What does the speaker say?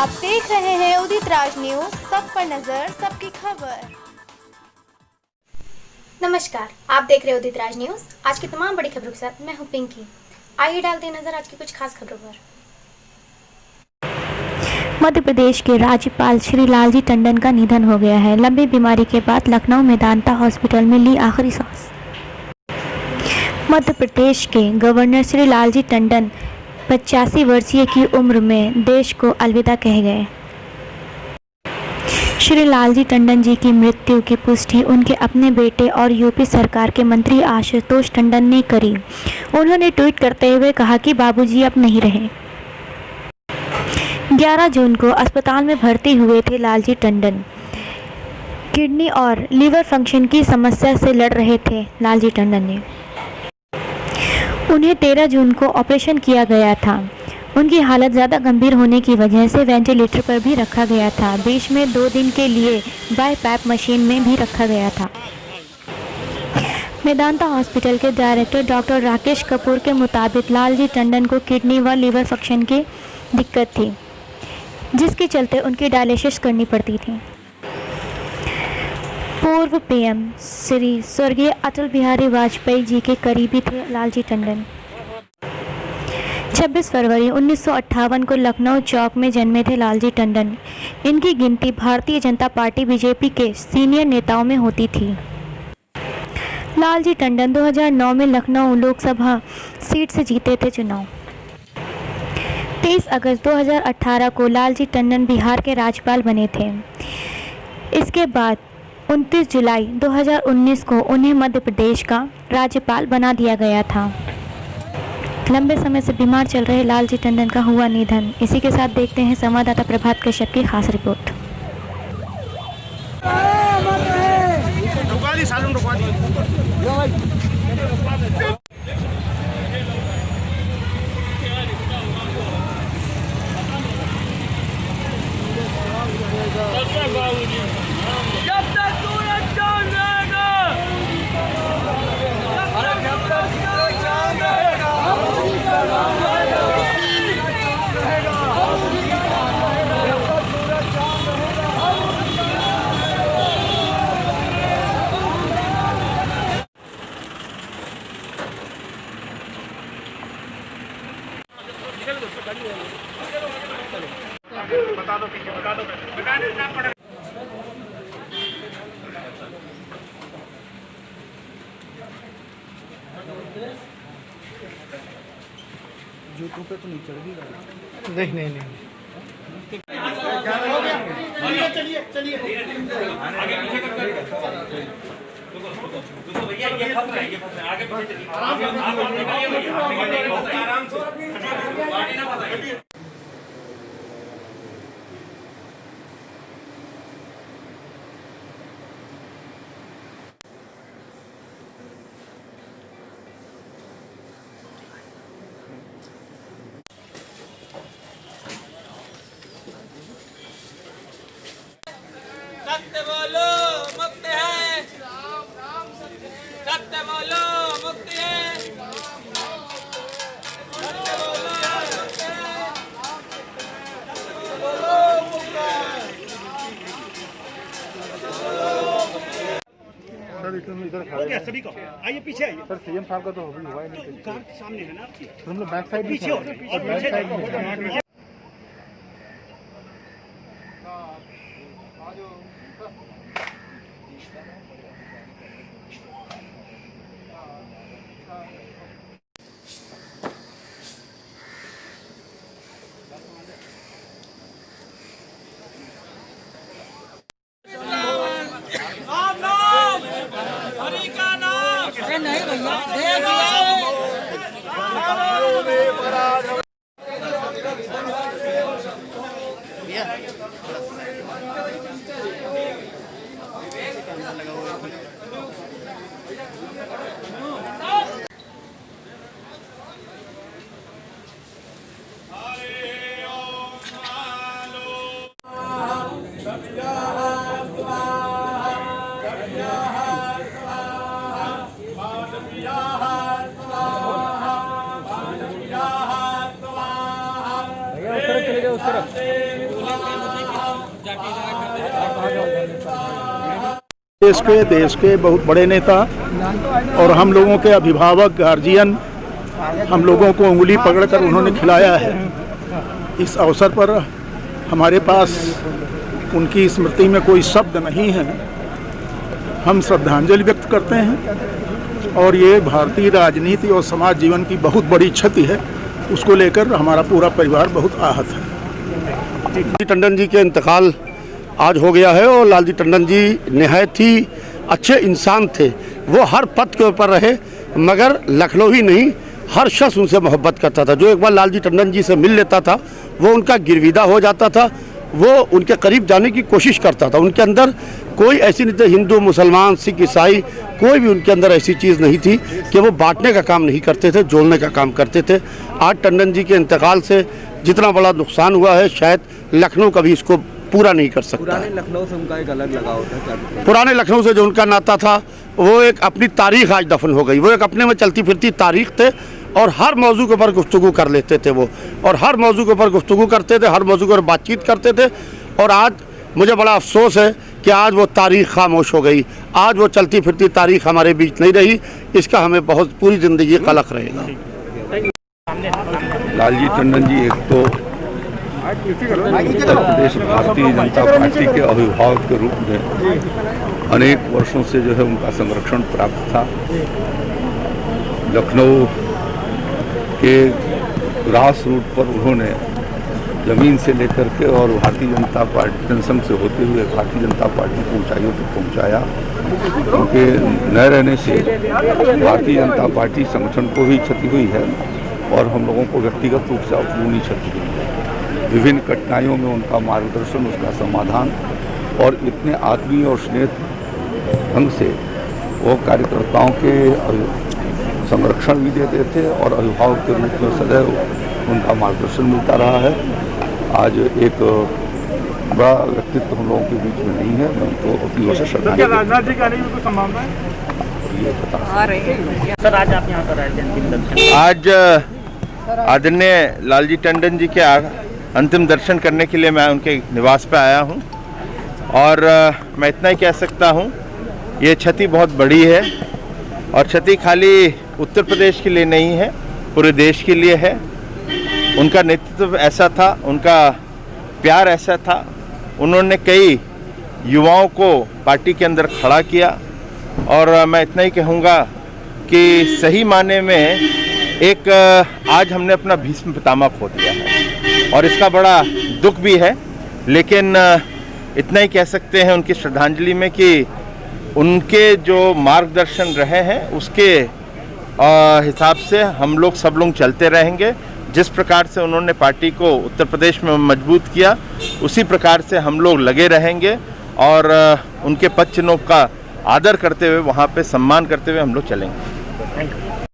आप देख रहे हैं उदित राज न्यूज, सब पर नजर, सबकी खबर। नमस्कार, आप देख रहे हैं उदित राज न्यूज। आज की तमाम बड़ी खबरों के साथ मैं हूं पिंकी। आइए डालते हैं नजर आज की कुछ खास खबरों पर। मध्य प्रदेश के राज्यपाल श्री लालजी टंडन का निधन हो गया है। लंबी बीमारी के बाद लखनऊ मेदांता हॉस्पिटल में ली आखिरी सांस। मध्य प्रदेश के गवर्नर श्री लालजी टंडन 85 वर्षीय की उम्र में देश को अलविदा कह गए। श्री लालजी टंडन जी की मृत्यु की पुष्टि उनके अपने बेटे और यूपी सरकार के मंत्री आशुतोष टंडन ने करी। उन्होंने ट्वीट करते हुए कहा कि बाबूजी अब नहीं रहे। 11 जून को अस्पताल में भर्ती हुए थे लालजी टंडन। किडनी और लीवर फंक्शन की समस्या से लड़ रहे थे लालजी टंडन ने। उन्हें 13 जून को ऑपरेशन किया गया था। उनकी हालत ज़्यादा गंभीर होने की वजह से वेंटिलेटर पर भी रखा गया था। बीच में 2 दिन के लिए बाईपैप मशीन में भी रखा गया था। मेदांता हॉस्पिटल के डायरेक्टर डॉक्टर राकेश कपूर के मुताबिक लालजी टंडन को किडनी व लीवर फंक्शन की दिक्कत थी, जिसके चलते उनकी डायलिसिस करनी पड़ती थी। पूर्व पीएम श्री स्वर्गीय अटल बिहारी वाजपेयी जी के करीबी थे लालजी टंडन। 26 फरवरी 1958 को लखनऊ चौक में जन्मे थे लालजी टंडन। इनकी गिनती भारतीय जनता पार्टी बीजेपी के सीनियर नेताओं में होती थी। लालजी टंडन 2009 में लखनऊ लोकसभा सीट से जीते थे चुनाव। 23 अगस्त 2018 को लालजी टंडन बिहार के राज्यपाल बने थे। इसके बाद 29 जुलाई 2019 को उन्हें मध्य प्रदेश का राज्यपाल बना दिया गया था। लंबे समय से बीमार चल रहे लालजी टंडन का हुआ निधन। इसी के साथ देखते हैं संवाददाता प्रभात कश्यप की खास रिपोर्ट। बता दो पीछे बता दो यूट्यूब पे तो नहीं चढ़ गई। नहीं चलिए चलिए आगे पीछे कर भैया ये फंस रहा है आगे पीछे चलिए आराम से गाड़ी ना फंसाइए। सत्य बोलो मुक्ति है, सत्य बोलो मुक्ति है, सत्य बोलो मुक्ति है, बोलो मुक्ति है। सर इधर खड़े हैं सभी को। आइए पीछे आइए सर। सीएम साहब का तो हुआ ही नहीं। कार सामने है ना आपकी। हम लोग बैक साइड पीछे बैक साइड में। हरि का नाम नहीं भैया उस तरफ देश के बहुत बड़े नेता और हम लोगों के अभिभावक गार्जियन हम लोगों को उंगली पकड़कर उन्होंने खिलाया है। इस अवसर पर हमारे पास उनकी स्मृति में कोई शब्द नहीं है। हम श्रद्धांजलि व्यक्त करते हैं और ये भारतीय राजनीति और समाज जीवन की बहुत बड़ी क्षति है। उसको लेकर हमारा पूरा परिवार बहुत आहत है। लालजी टंडन जी के इंतकाल आज हो गया है और लालजी टंडन जी निहायत ही अच्छे इंसान थे। वो हर पद के ऊपर रहे, मगर लखनऊ ही नहीं हर शख्स उनसे मोहब्बत करता था। जो एक बार लालजी टंडन जी से मिल लेता था वो उनका गिरविदा हो जाता था, वो उनके करीब जाने की कोशिश करता था। उनके अंदर कोई ऐसी नहीं थी, हिंदू मुसलमान सिख ईसाई कोई भी उनके अंदर ऐसी चीज़ नहीं थी कि वो बांटने का काम नहीं करते थे, जोड़ने का काम करते थे। आज टंडन जी के इंतकाल से जितना बड़ा नुकसान हुआ है शायद लखनऊ कभी इसको पूरा नहीं कर सकता। पुराने लखनऊ से उनका एक अलग लगाव था क्या? पुराने लखनऊ से जो उनका नाता था वो एक अपनी तारीख आज दफन हो गई। वो एक अपने में चलती फिरती तारीख थे और हर मौजू के ऊपर गुफ्तगू कर लेते थे वो, और हर मौजू के ऊपर गुफ्तगू करते थे, हर मौजू के ऊपर बातचीत करते थे। और आज मुझे बड़ा अफसोस है कि आज वो तारीख खामोश हो गई। आज वो चलती फिरती तारीख हमारे बीच नहीं रही। इसका हमें बहुत पूरी ज़िंदगी कलक रहेगा। लालजी टंडन जी एक तो उत्तर प्रदेश भारतीय जनता पार्टी के अभिभावक के रूप में अनेक वर्षों से जो है उनका संरक्षण प्राप्त था। लखनऊ के ग्रास रूट पर उन्होंने ज़मीन से लेकर के और भारतीय जनता पार्टी जनसंघ से होते हुए भारतीय जनता पार्टी को ऊंचाइयों तक पहुंचाया। उनके न रहने से भारतीय जनता पार्टी संगठन को भी क्षति हुई है और हम लोगों को व्यक्तिगत रूप से अपूर्णीय क्षति हुई है। विभिन्न कठिनाइयों में उनका मार्गदर्शन, उसका समाधान और इतने आत्मीय और स्नेह ढंग से वो कार्यकर्ताओं के संरक्षण भी देते थे और अभिभावक के रूप में सदैव उनका मार्गदर्शन मिलता रहा है। आज एक बड़ा व्यक्तित्व हम लोगों के बीच में नहीं है। मैं उनको अपनी ओर से श्रद्धांजलि आज आदरणीय लालजी टंडन जी के अंतिम दर्शन करने के लिए मैं उनके निवास पे आया हूं और मैं इतना ही कह सकता हूं, ये क्षति बहुत बड़ी है और क्षति खाली उत्तर प्रदेश के लिए नहीं है, पूरे देश के लिए है। उनका नेतृत्व ऐसा था, उनका प्यार ऐसा था, उन्होंने कई युवाओं को पार्टी के अंदर खड़ा किया और मैं इतना ही कहूँगा कि सही माने में एक आज हमने अपना भीष्म पितामह खो दिया है और इसका बड़ा दुख भी है। लेकिन इतना ही कह सकते हैं उनकी श्रद्धांजलि में कि उनके जो मार्गदर्शन रहे हैं उसके हिसाब से हम लोग सब लोग चलते रहेंगे। जिस प्रकार से उन्होंने पार्टी को उत्तर प्रदेश में मजबूत किया उसी प्रकार से हम लोग लगे रहेंगे और उनके पद चिन्हों का आदर करते हुए, वहाँ पे सम्मान करते हुए हम लोग चलेंगे। Thank you.